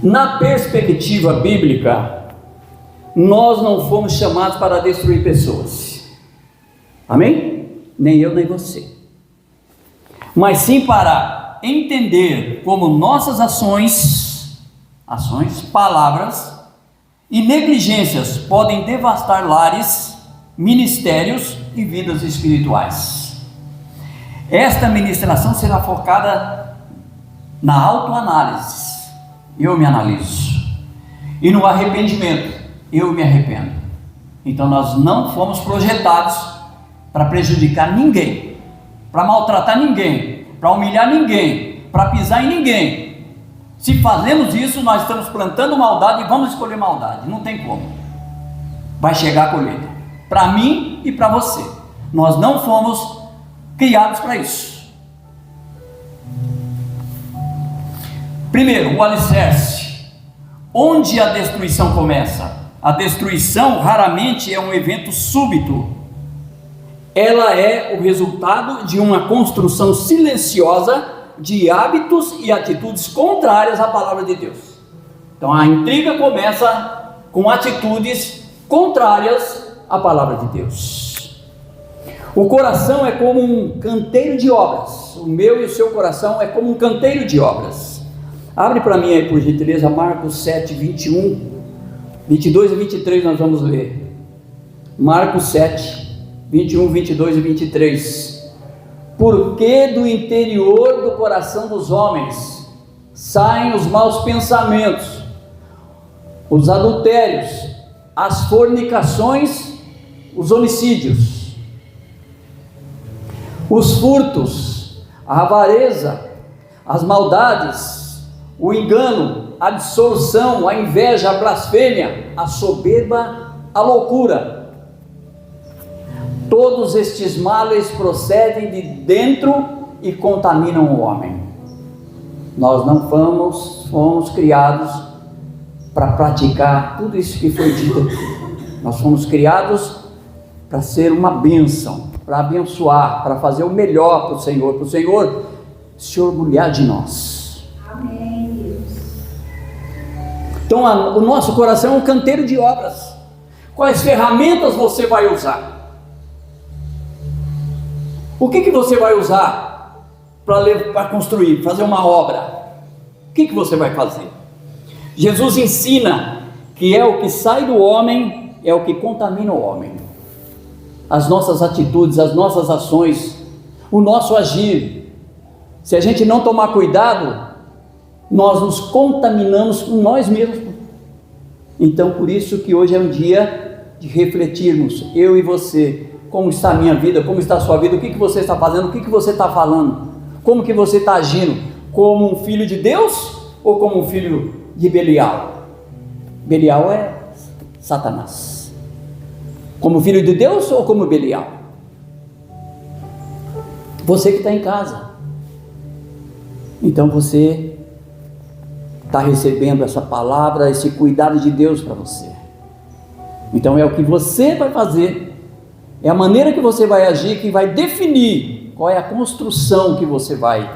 Na perspectiva bíblica, nós não fomos chamados para destruir pessoas. Amém? Nem eu, nem você. Mas sim para entender como nossas ações, palavras e negligências podem devastar lares, ministérios e vidas espirituais. Esta ministração será focada na autoanálise. Eu me analiso. E no arrependimento. Eu me arrependo. Então nós não fomos projetados para prejudicar ninguém, para maltratar ninguém, para humilhar ninguém, para pisar em ninguém. Se fazemos isso, nós estamos plantando maldade e vamos escolher maldade. Não tem como. Vai chegar a colheita. Para mim e para você. Nós não fomos criados para isso. Primeiro, o alicerce. Onde a destruição começa? A destruição raramente é um evento súbito. Ela é o resultado de uma construção silenciosa de hábitos e atitudes contrárias à palavra de Deus. Então a intriga começa com atitudes contrárias à palavra de Deus. O coração é como um canteiro de obras. O meu e o seu coração é como um canteiro de obras. Abre para mim aí, por gentileza, Marcos 7, 21, 22 e 23 nós vamos ler. Marcos 7, 21, 22 e 23. Porque do interior do coração dos homens saem os maus pensamentos, os adultérios, as fornicações, os homicídios, os furtos, a avareza, as maldades, o engano, a dissolução, a inveja, a blasfêmia, a soberba, a loucura. Todos estes males procedem de dentro e contaminam o homem. Nós não fomos criados para praticar tudo isso que foi dito aqui. Nós fomos criados para ser uma bênção, para abençoar, para fazer o melhor para o Senhor se orgulhar de nós. Amém, Deus. Então o nosso coração é um canteiro de obras. Quais ferramentas você vai usar? O que você vai usar para construir, fazer uma obra? O que você vai fazer? Jesus ensina que é o que sai do homem, é o que contamina o homem. As nossas atitudes, as nossas ações, o nosso agir. Se a gente não tomar cuidado, nós nos contaminamos com nós mesmos. Então por isso que hoje é um dia de refletirmos, eu e você. Como está a minha vida, como está a sua vida, o que você está fazendo, o que você está falando, como que você está agindo, como um filho de Deus ou como um filho de Belial? Belial é Satanás. Como filho de Deus ou como Belial? Você que está em casa, então você está recebendo essa palavra, esse cuidado de Deus para você. Então é o que você vai fazer, é a maneira que você vai agir que vai definir qual é a construção que você vai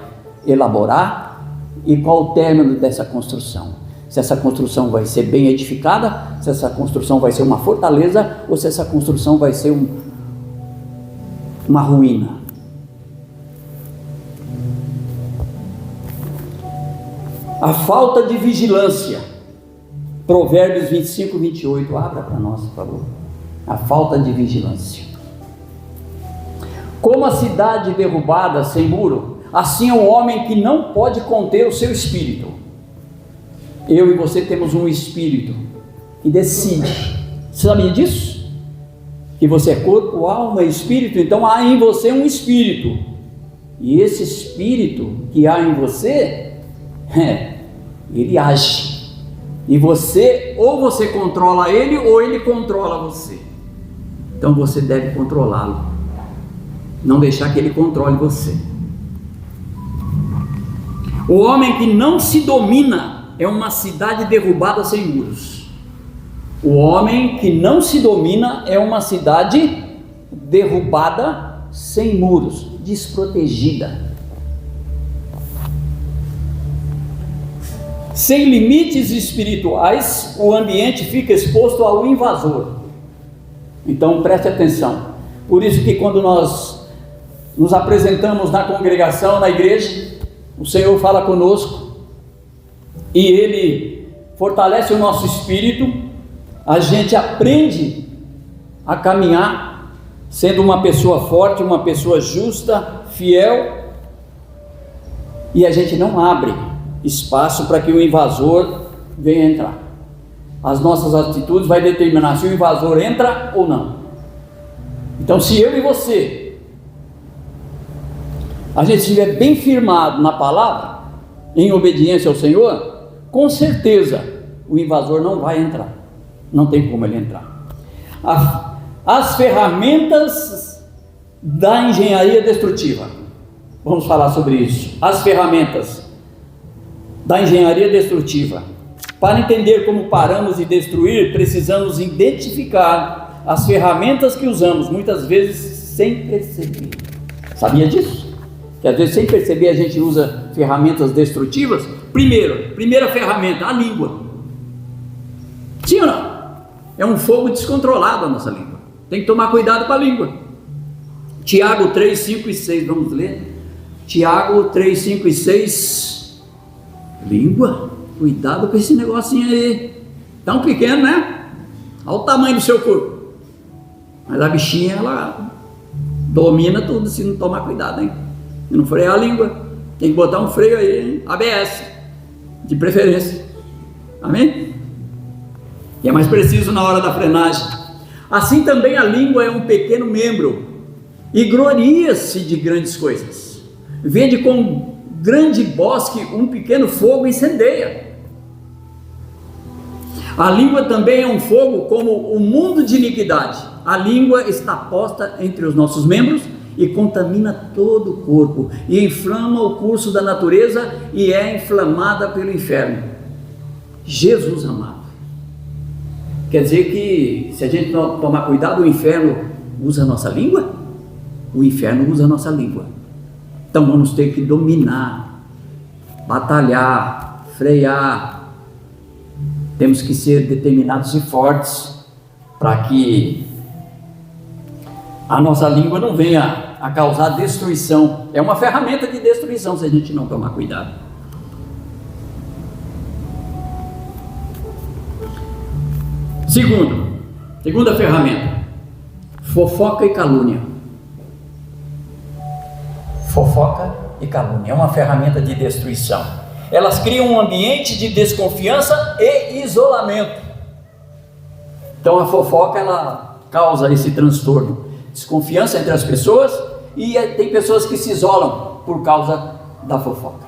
elaborar e qual o término dessa construção. Se essa construção vai ser bem edificada, se essa construção vai ser uma fortaleza ou se essa construção vai ser uma ruína. A falta de vigilância. Provérbios 25, 28. Abra para nós, por favor. A falta de vigilância. Como a cidade derrubada sem muro, assim é o homem que não pode conter o seu espírito. Eu e você temos um espírito que decide. Você sabia disso? Que você é corpo, alma e espírito. Então há em você um espírito. E esse espírito que há em você, ele age. E você, ou você controla ele, ou ele controla você. Então você deve controlá-lo. Não deixar que ele controle você. O homem que não se domina é uma cidade derrubada sem muros. O homem que não se domina é uma cidade derrubada sem muros, desprotegida. Sem limites espirituais, o ambiente fica exposto ao invasor. Então preste atenção. Por isso que quando nós nos apresentamos na congregação, na igreja, o Senhor fala conosco e Ele fortalece o nosso espírito. A gente aprende a caminhar sendo uma pessoa forte, uma pessoa justa, fiel, e a gente não abre espaço para que o invasor venha entrar. As nossas atitudes vai determinar se o invasor entra ou não. Então, se eu e você, a gente estiver bem firmado na palavra, em obediência ao Senhor, com certeza o invasor não vai entrar. Não tem como ele entrar. As ferramentas da engenharia destrutiva. Vamos falar sobre isso. As ferramentas da engenharia destrutiva. Para entender como paramos de destruir, precisamos identificar as ferramentas que usamos, muitas vezes sem perceber. Sabia disso? Que às vezes sem perceber a gente usa ferramentas destrutivas. Primeira ferramenta, a língua. Sim ou não? É um fogo descontrolado a nossa língua. Tem que tomar cuidado com a língua. Tiago 3, 5 e 6, vamos ler? Tiago 3, 5 e 6. Língua, cuidado com esse negocinho aí. Tão pequeno, né? Olha o tamanho do seu corpo. Mas a bichinha, ela domina tudo se não tomar cuidado, hein? Se não frear a língua, tem que botar um freio aí, hein? ABS, de preferência. Amém? E é mais preciso na hora da frenagem. Assim também a língua é um pequeno membro e gloria-se de grandes coisas. Vede com grande bosque um pequeno fogo incendeia. A língua também é um fogo como o mundo de iniquidade. A língua está posta entre os nossos membros e contamina todo o corpo e inflama o curso da natureza e é inflamada pelo inferno. Jesus amado. Quer dizer que se a gente não tomar cuidado, o inferno usa a nossa língua? O inferno usa a nossa língua. Então vamos ter que dominar, batalhar, frear. Temos que ser determinados e fortes para que a nossa língua não venha a causar destruição. É uma ferramenta de destruição se a gente não tomar cuidado. Segunda ferramenta, fofoca e calúnia. Fofoca e calúnia é uma ferramenta de destruição. Elas criam um ambiente de desconfiança e isolamento. Então a fofoca, ela causa esse transtorno, desconfiança entre as pessoas, e tem pessoas que se isolam por causa da fofoca.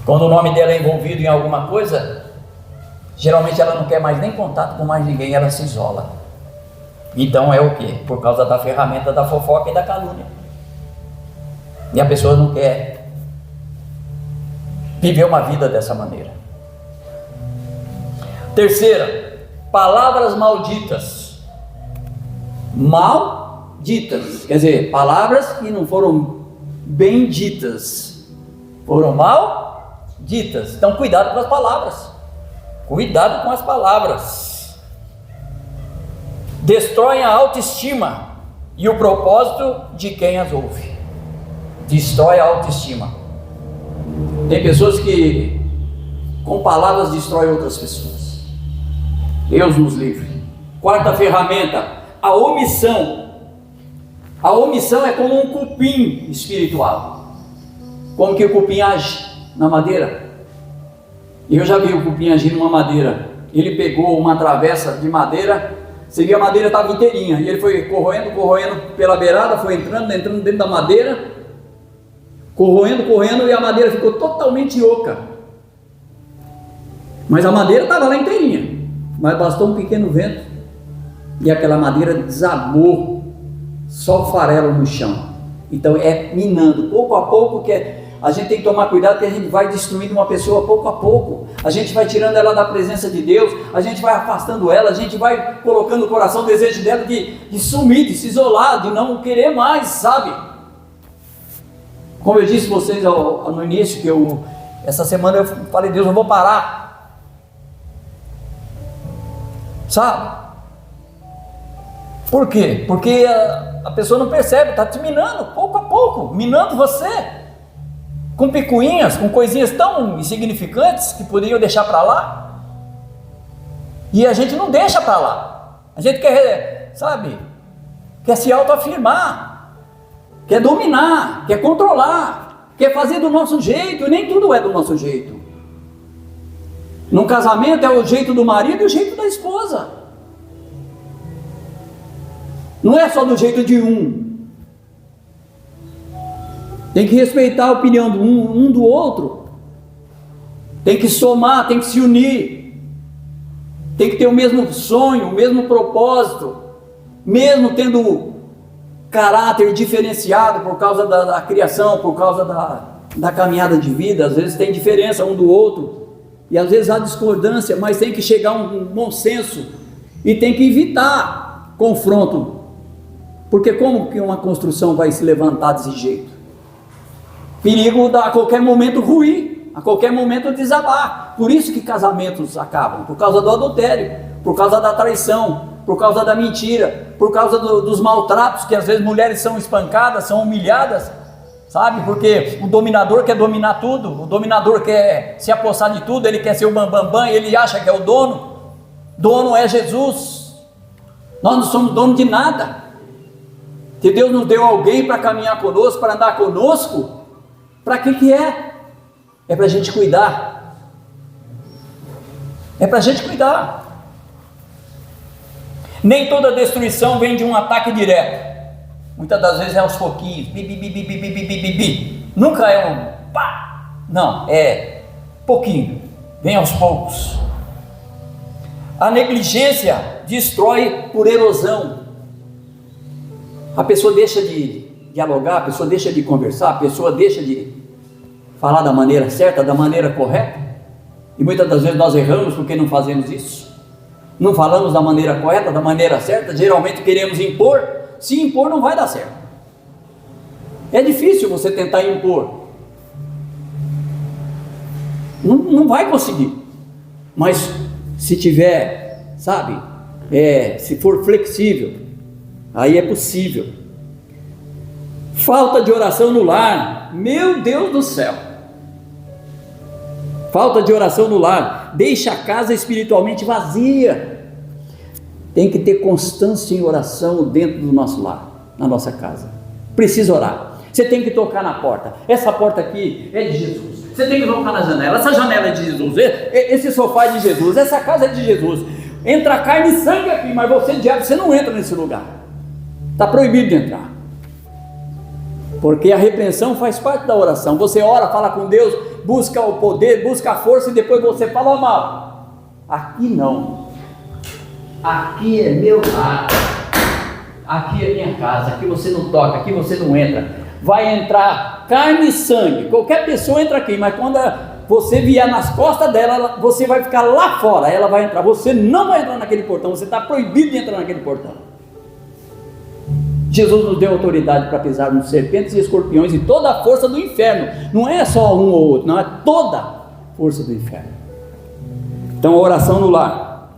Quando o nome dela é envolvido em alguma coisa, geralmente ela não quer mais nem contato com mais ninguém, ela se isola. Então é o quê? Por causa da ferramenta da fofoca e da calúnia. E a pessoa não quer viver uma vida dessa maneira. Terceira, palavras malditas. Malditas, quer dizer, palavras que não foram bem ditas, foram mal ditas. Então cuidado com as palavras. Cuidado com as palavras. Destroem a autoestima e o propósito de quem as ouve. Destrói a autoestima. Tem pessoas que com palavras destroem outras pessoas. Deus nos livre. Quarta ferramenta, a omissão. A omissão é como um cupim espiritual. Como que o cupim age na madeira? Eu já vi o cupim agir numa madeira. Ele pegou uma travessa de madeira, você viu a madeira estava inteirinha, e ele foi corroendo pela beirada, foi entrando dentro da madeira, corroendo, e a madeira ficou totalmente oca. Mas a madeira estava lá inteirinha, mas bastou um pequeno vento, e aquela madeira desabou, só o farelo no chão. Então é minando, pouco a pouco, que a gente tem que tomar cuidado, que a gente vai destruindo uma pessoa pouco a pouco. A gente vai tirando ela da presença de Deus, a gente vai afastando ela, a gente vai colocando no coração o desejo dela de sumir, de se isolar, de não querer mais, sabe? Como eu disse a vocês no início, que eu Essa semana eu falei, Deus, eu vou parar. Sabe? Por quê? Porque a pessoa não percebe, está te minando pouco a pouco, minando você, com picuinhas, com coisinhas tão insignificantes que poderiam deixar para lá, e a gente não deixa para lá. A gente quer, sabe, quer se autoafirmar, quer dominar, quer controlar, quer fazer do nosso jeito, e nem tudo é do nosso jeito. Num casamento é o jeito do marido e o jeito da esposa. Não é só do jeito de um. Tem que respeitar a opinião do um do outro. Tem que somar, tem que se unir. Tem que ter o mesmo sonho, o mesmo propósito. Mesmo tendo caráter diferenciado por causa da criação, por causa da caminhada de vida. Às vezes tem diferença um do outro. E às vezes há discordância, mas tem que chegar a um bom senso. E tem que evitar confronto. Porque como que uma construção vai se levantar desse jeito? Perigo a qualquer momento ruir, a qualquer momento desabar. Por isso que casamentos acabam, por causa do adultério, por causa da traição, por causa da mentira, por causa dos maltratos, que às vezes mulheres são espancadas, são humilhadas, sabe? Porque o dominador quer dominar tudo, o dominador quer se apossar de tudo, ele quer ser o bambambam, ele acha que é o dono. Dono é Jesus. Nós não somos dono de nada. Que Deus nos deu alguém para caminhar conosco, para andar conosco, para que é? É para a gente cuidar. É para a gente cuidar. Nem toda destruição vem de um ataque direto. Muitas das vezes é aos pouquinhos. Nunca é um pá. Não, é pouquinho. Vem aos poucos. A negligência destrói por erosão. A pessoa deixa de dialogar, a pessoa deixa de conversar, a pessoa deixa de falar da maneira certa, da maneira correta. E muitas das vezes nós erramos porque não fazemos isso. Não falamos da maneira correta, da maneira certa. Geralmente queremos impor. Se impor não vai dar certo. É difícil você tentar impor. Não vai conseguir. Mas se tiver, sabe, se for flexível, aí é possível. Falta de oração no lar, meu Deus do céu. Falta de oração no lar, deixa a casa espiritualmente vazia. Tem que ter constância em oração dentro do nosso lar, na nossa casa. Precisa orar. Você tem que tocar na porta. Essa porta aqui é de Jesus. Você tem que tocar na janela. Essa janela é de Jesus. Esse sofá é de Jesus. Essa casa é de Jesus. Entra carne e sangue aqui, mas você, diabo, você não entra nesse lugar. Está proibido de entrar. Porque a repreensão faz parte da oração. Você ora, fala com Deus, busca o poder, busca a força e depois você fala mal. Aqui não. Aqui é meu lar. Aqui é minha casa. Aqui você não toca, aqui você não entra. Vai entrar carne e sangue. Qualquer pessoa entra aqui, mas quando você vier nas costas dela, você vai ficar lá fora. Ela vai entrar. Você não vai entrar naquele portão. Você está proibido de entrar naquele portão. Jesus nos deu autoridade para pisar nos serpentes e escorpiões e toda a força do inferno. Não é só um ou outro, não, é toda a força do inferno. Então, oração no lar.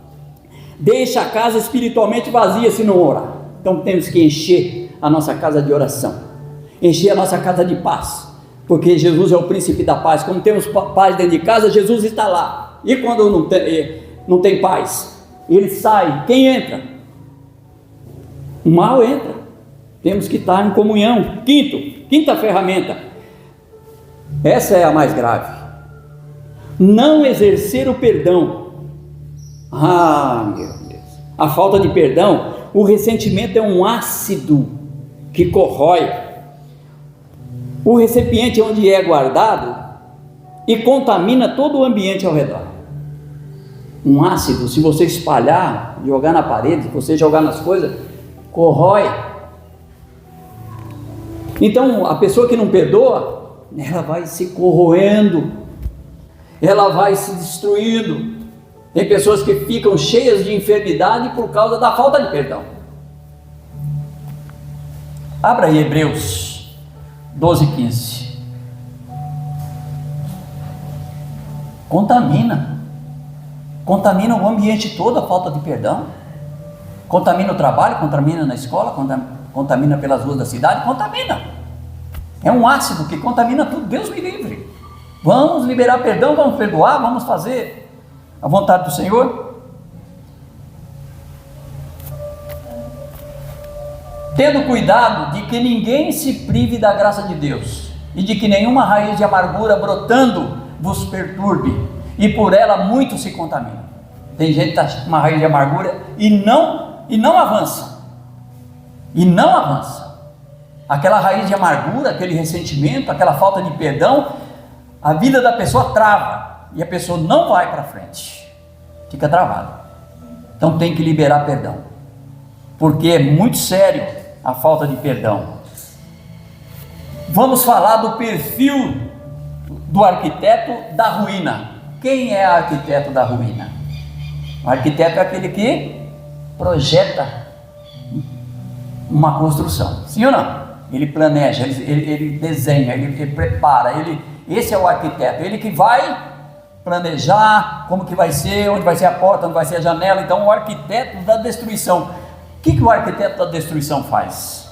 Deixa a casa espiritualmente vazia se não orar. Então temos que encher a nossa casa de oração, encher a nossa casa de paz, porque Jesus é o príncipe da paz. Quando temos paz dentro de casa, Jesus está lá. E quando não tem paz, ele sai. Quem entra? O mal entra. Temos que estar em comunhão. Quinta ferramenta, essa é a mais grave: não exercer o perdão. Meu Deus, a falta de perdão. O ressentimento é um ácido que corrói o recipiente onde é guardado e contamina todo o ambiente ao redor. Um ácido, se você espalhar, jogar na parede, se você jogar nas coisas, corrói. Então a pessoa que não perdoa, ela vai se corroendo, ela vai se destruindo. Tem pessoas que ficam cheias de enfermidade por causa da falta de perdão. Abra aí Hebreus 12:15. Contamina o ambiente todo, a falta de perdão. Contamina o trabalho, contamina na escola, contamina pelas ruas da cidade, contamina. É um ácido que contamina tudo. Deus me livre. Vamos liberar perdão, vamos perdoar, vamos fazer a vontade do Senhor. Tendo cuidado de que ninguém se prive da graça de Deus, e de que nenhuma raiz de amargura brotando vos perturbe, e por ela muito se contamina. Tem gente que está com uma raiz de amargura e não avança. Aquela raiz de amargura, aquele ressentimento, aquela falta de perdão, a vida da pessoa trava, e a pessoa não vai para frente, fica travada. Então tem que liberar perdão, porque é muito sério a falta de perdão. Vamos falar do perfil do arquiteto da ruína. Quem é o arquiteto da ruína? O arquiteto é aquele que projeta uma construção, sim ou não? Ele planeja, ele desenha, ele prepara, esse é o arquiteto, ele que vai planejar como que vai ser, onde vai ser a porta, onde vai ser a janela. Então o arquiteto da destruição. O que o arquiteto da destruição faz?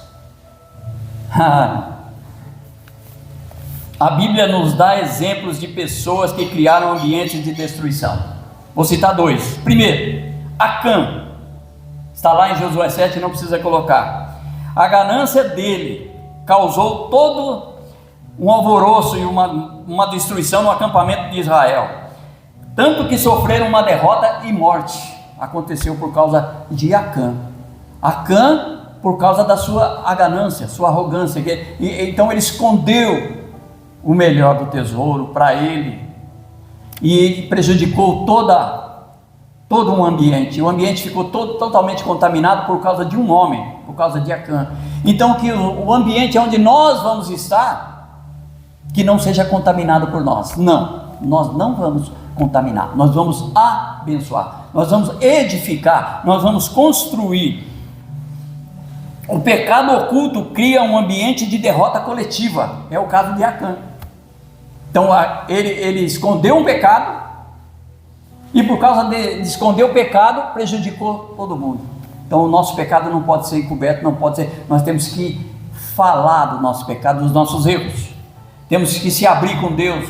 A Bíblia nos dá exemplos de pessoas que criaram ambientes de destruição. Vou citar dois. Primeiro, Acã. Está lá em Josué 7, não precisa colocar. A ganância dele causou todo um alvoroço e uma destruição no acampamento de Israel. Tanto que sofreram uma derrota e morte. Aconteceu por causa de Acã. Acã, por causa da sua ganância, sua arrogância. Então ele escondeu o melhor do tesouro para ele, e prejudicou todo um ambiente. O ambiente ficou totalmente contaminado por causa de um homem, por causa de Acã. Então que o ambiente onde nós vamos estar, que não seja contaminado por nós. Nós não vamos contaminar, nós vamos abençoar, nós vamos edificar, nós vamos construir. O pecado oculto cria um ambiente de derrota coletiva, é o caso de Acã. Então ele escondeu um pecado, e por causa de esconder o pecado, prejudicou todo mundo. Então o nosso pecado não pode ser encoberto, não pode ser. Nós temos que falar do nosso pecado, dos nossos erros, temos que se abrir com Deus,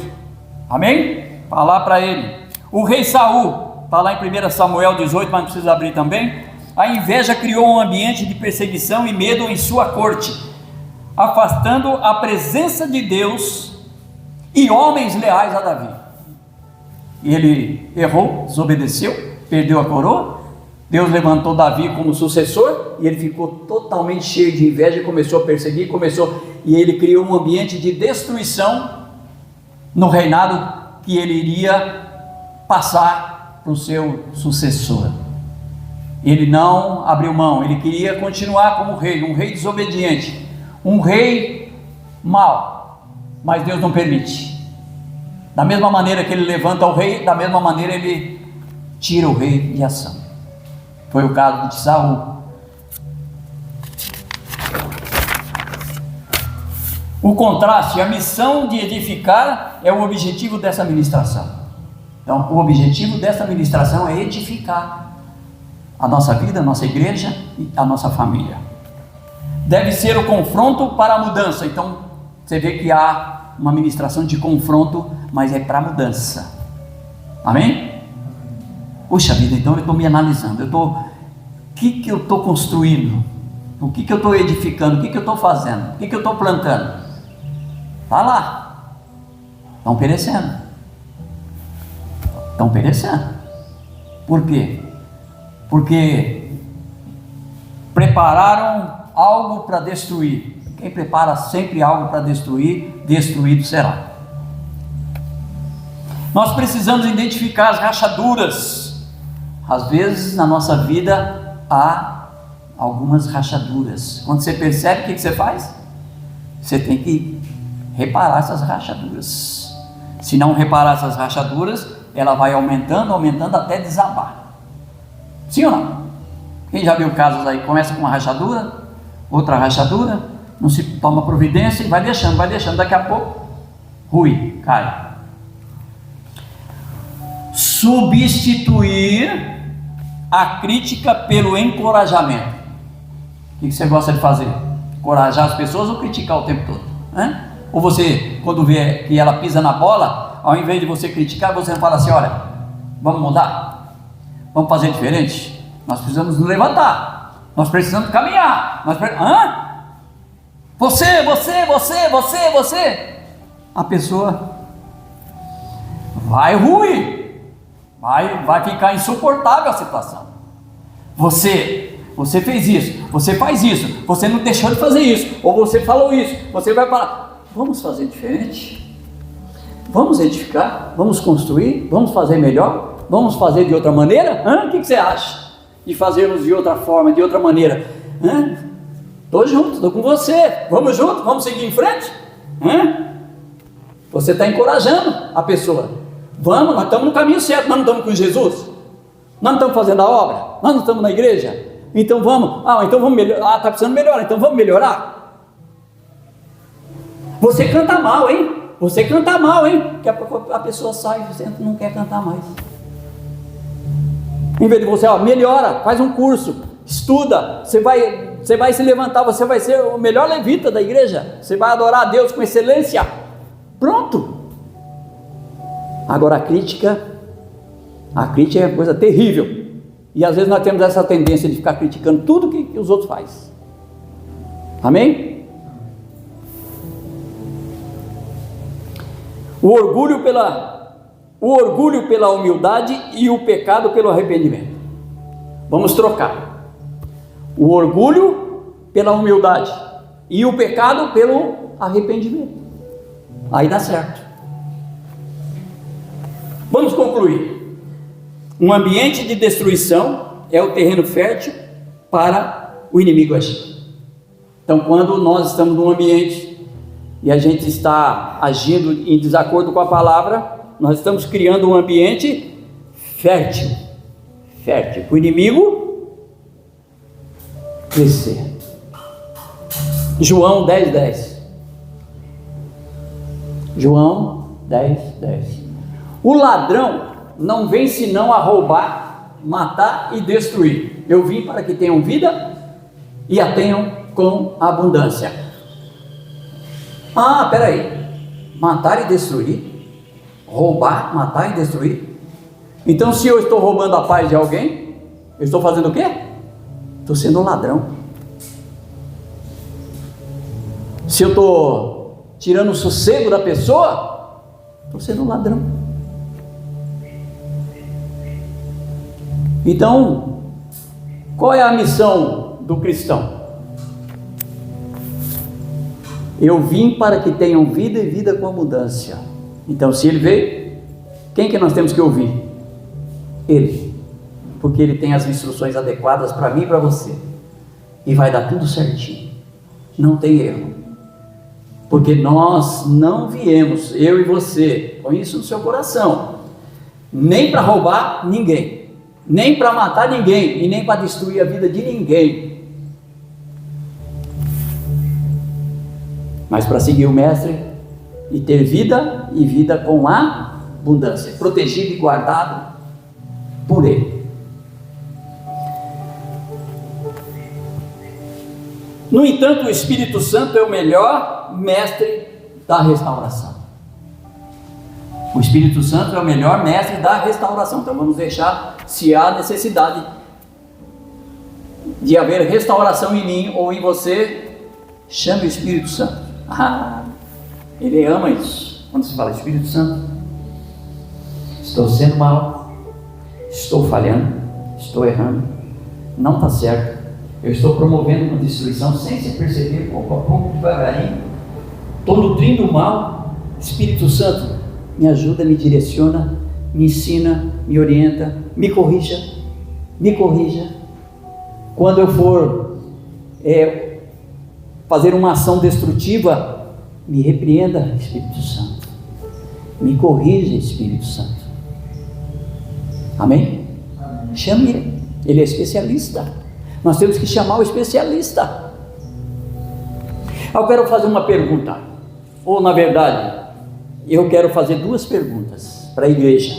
amém? Falar para Ele. O rei Saul, está lá em 1 Samuel 18, mas não precisa abrir também. A inveja criou um ambiente de perseguição e medo em sua corte, afastando a presença de Deus e homens leais a Davi. Ele errou, desobedeceu, perdeu a coroa. Deus levantou Davi como sucessor, e ele ficou totalmente cheio de inveja e começou a perseguir, e ele criou um ambiente de destruição no reinado que ele iria passar para o seu sucessor. Ele não abriu mão, ele queria continuar como rei, um rei desobediente, um rei mau, mas Deus não permite. Da mesma maneira que ele levanta o rei, da mesma maneira ele tira o rei de ação. Foi o caso de Saul. O contraste, a missão de edificar é o objetivo dessa ministração. Então, o objetivo dessa ministração é edificar a nossa vida, a nossa igreja e a nossa família. Deve ser o confronto para a mudança. Então, você vê que há uma ministração de confronto, mas é para mudança. Amém? Puxa vida, então eu estou me analisando. O que eu estou construindo? O que eu estou edificando? O que eu estou fazendo? O que eu estou plantando? Está lá. Estão perecendo. Estão perecendo. Por quê? Porque prepararam algo para destruir. Quem prepara sempre algo para destruir, destruído será. Nós precisamos identificar as rachaduras. Às vezes na nossa vida há algumas rachaduras. Quando você percebe, o que você faz? Você tem que reparar essas rachaduras. Se não reparar essas rachaduras, ela vai aumentando até desabar. Sim ou não? Quem já viu casos aí, começa com uma rachadura, outra rachadura, não se toma providência e vai deixando, daqui a pouco, cai. substituir a crítica pelo encorajamento. O que você gosta de fazer? Encorajar as pessoas ou criticar o tempo todo? Ou você, quando vê que ela pisa na bola, ao invés de você criticar, você fala assim: olha, vamos mudar? Vamos fazer diferente? Nós precisamos nos levantar, nós precisamos caminhar. Você. A pessoa vai ruir, vai ficar insuportável a situação. Você fez isso, você faz isso, você não deixou de fazer isso, ou você falou isso, você vai falar. Vamos fazer diferente? Vamos edificar? Vamos construir? Vamos fazer melhor? Vamos fazer de outra maneira? O que você acha de fazermos de outra forma, de outra maneira? Estou junto, estou com você. Vamos junto, vamos seguir em frente? Você está encorajando a pessoa. Vamos, nós estamos no caminho certo, nós não estamos com Jesus? Nós não estamos fazendo a obra? Nós não estamos na igreja? Então vamos, então vamos melhorar. Está precisando melhorar, então vamos melhorar. Você canta mal, hein? Você canta mal, hein? Daqui a pouco a pessoa sai e você não quer cantar mais. Em vez de você, melhora, faz um curso, estuda, você vai se levantar, você vai ser o melhor levita da igreja, você vai adorar a Deus com excelência. Pronto. Agora a crítica é uma coisa terrível. E às vezes nós temos essa tendência de ficar criticando tudo que os outros fazem. Amém? O orgulho pela humildade e o pecado pelo arrependimento. Vamos trocar. O orgulho pela humildade e o pecado pelo arrependimento. Aí dá certo. Vamos concluir. Um ambiente de destruição é o terreno fértil para o inimigo agir. Então, quando nós estamos num ambiente e a gente está agindo em desacordo com a palavra, nós estamos criando um ambiente fértil para o inimigo crescer. João 10:10. João 10:10. O ladrão não vem senão a roubar, matar e destruir. Eu vim para que tenham vida e a tenham com abundância. Peraí, matar e destruir? Roubar, matar e destruir? Então, se eu estou roubando a paz de alguém, eu estou fazendo o quê? Estou sendo um ladrão. Se eu estou tirando o sossego da pessoa, estou sendo um ladrão. Então, qual é a missão do cristão? Eu vim para que tenham vida e vida com abundância. Então, se ele veio, quem que nós temos que ouvir? Ele, porque ele tem as instruções adequadas para mim e para você, e vai dar tudo certinho, não tem erro, porque nós não viemos, eu e você, põe isso no seu coração, nem para roubar ninguém, nem para matar ninguém, e nem para destruir a vida de ninguém, mas para seguir o Mestre e ter vida, e vida com abundância, protegido e guardado por Ele. No entanto, o Espírito Santo é o melhor mestre da restauração. O Espírito Santo é o melhor mestre da restauração. Então vamos deixar, se há necessidade de haver restauração em mim ou em você, chame o Espírito Santo. Ele ama isso. Quando se fala Espírito Santo, estou sendo mal, estou falhando, estou errando, não está certo, eu estou promovendo uma destruição sem se perceber, pouco a pouco, devagarinho, estou nutrindo o mal. Espírito Santo, me ajuda, me direciona, me ensina, me orienta, me corrija. Quando eu for fazer uma ação destrutiva, me repreenda, Espírito Santo, me corrija, Espírito Santo. Amém? Chame ele é especialista. Nós temos que chamar o especialista. Eu quero fazer uma pergunta, ou na verdade, eu quero fazer duas perguntas para a igreja.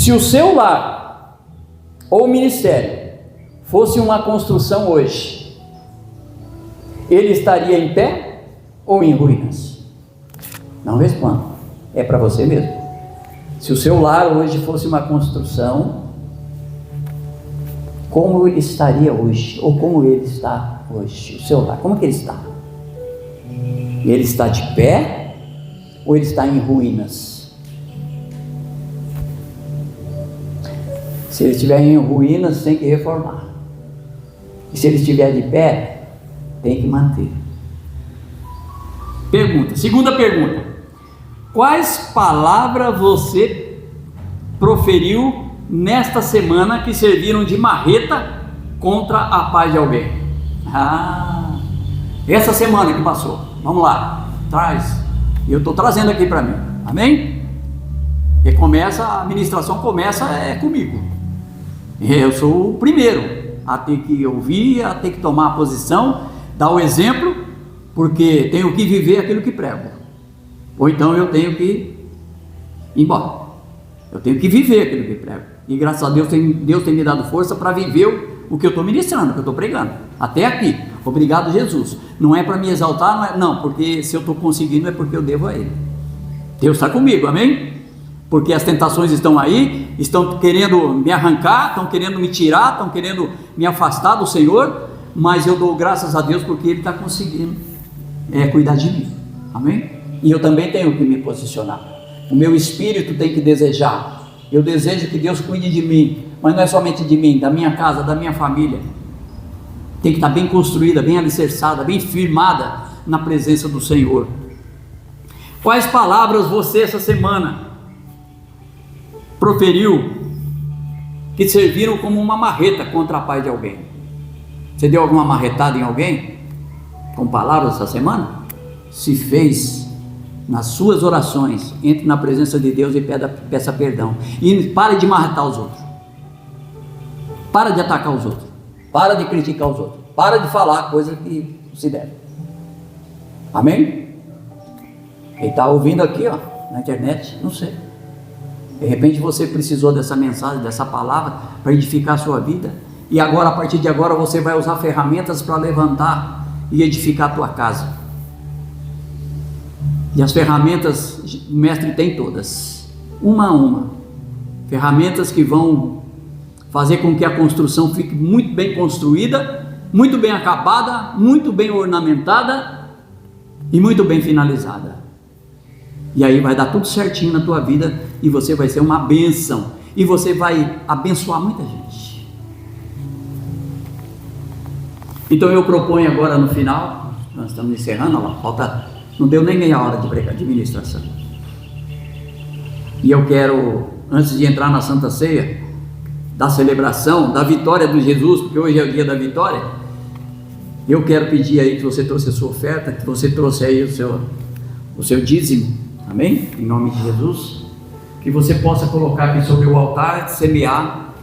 Se o seu lar ou ministério fosse uma construção hoje, ele estaria em pé ou em ruínas? Não responda, é para você mesmo. Se o seu lar hoje fosse uma construção, como ele estaria hoje? Ou como ele está hoje? O seu lar, como que ele está? Ele está de pé ou ele está em ruínas? Se ele estiver em ruínas, tem que reformar. E se ele estiver de pé, tem que manter. Pergunta, segunda pergunta: quais palavras você proferiu nesta semana que serviram de marreta contra a paz de alguém? Essa semana que passou, vamos lá, traz. Eu estou trazendo aqui para mim, amém? E a ministração começa comigo. Eu sou o primeiro a ter que ouvir, a ter que tomar a posição, dar o exemplo, porque tenho que viver aquilo que prego. Ou então eu tenho que ir embora. Eu tenho que viver aquilo que prego. E graças a Deus, Deus tem me dado força para viver o que eu estou ministrando, o que eu estou pregando. Até aqui. Obrigado, Jesus. Não é para me exaltar, não, porque se eu estou conseguindo é porque eu devo a Ele. Deus está comigo, amém? Porque as tentações estão aí, estão querendo me arrancar, estão querendo me tirar, estão querendo me afastar do Senhor, mas eu dou graças a Deus porque Ele está conseguindo cuidar de mim, amém? E eu também tenho que me posicionar. O meu espírito tem que desejar. Eu desejo que Deus cuide de mim, mas não é somente de mim, da minha casa, da minha família. Tem que estar bem construída, bem alicerçada, bem firmada na presença do Senhor. Quais palavras você essa semana proferiu que serviram como uma marreta contra a paz de alguém? Você deu alguma marretada em alguém com palavras essa semana? Se fez, nas suas orações, entre na presença de Deus e peça perdão. E pare de marretar os outros. Para de atacar os outros. Para de criticar os outros. Para de falar coisas que não se deve. Amém? Quem está ouvindo aqui, na internet, não sei. De repente você precisou dessa mensagem, dessa palavra para edificar a sua vida. E agora, a partir de agora, você vai usar ferramentas para levantar e edificar a tua casa. E as ferramentas, o mestre tem todas, uma a uma. Ferramentas que vão fazer com que a construção fique muito bem construída, muito bem acabada, muito bem ornamentada e muito bem finalizada. E aí vai dar tudo certinho na tua vida e você vai ser uma bênção. E você vai abençoar muita gente. Então eu proponho agora no final, nós estamos encerrando, falta... Não deu nem meia hora de pregar, de ministração. E eu quero, antes de entrar na Santa Ceia, da celebração, da vitória de Jesus, porque hoje é o dia da vitória, eu quero pedir aí que você trouxe a sua oferta, que você trouxe aí o seu dízimo, amém? Em nome de Jesus, que você possa colocar aqui sobre o altar, semear,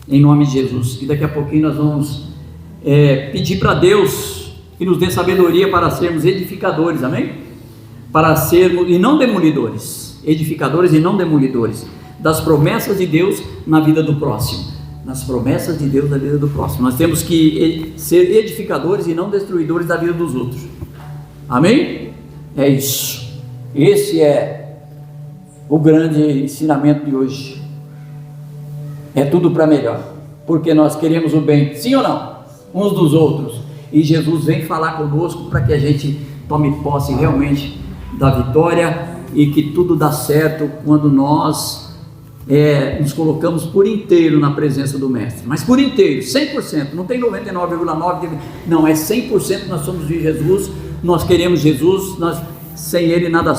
em nome de Jesus. E daqui a pouquinho nós vamos pedir para Deus que nos dê sabedoria para sermos edificadores, amém? Para sermos, e não demolidores, edificadores e não demolidores, das promessas de Deus na vida do próximo, nas promessas de Deus na vida do próximo. Nós temos que ser edificadores e não destruidores da vida dos outros, amém? É isso, esse é o grande ensinamento de hoje, é tudo para melhor, porque nós queremos o bem, sim ou não? Uns dos outros, e Jesus vem falar conosco para que a gente tome posse realmente da vitória e que tudo dá certo quando nós nos colocamos por inteiro na presença do Mestre, mas por inteiro, 100%, não tem 99,9%, não, é 100%. Nós somos de Jesus, nós queremos Jesus, sem Ele nada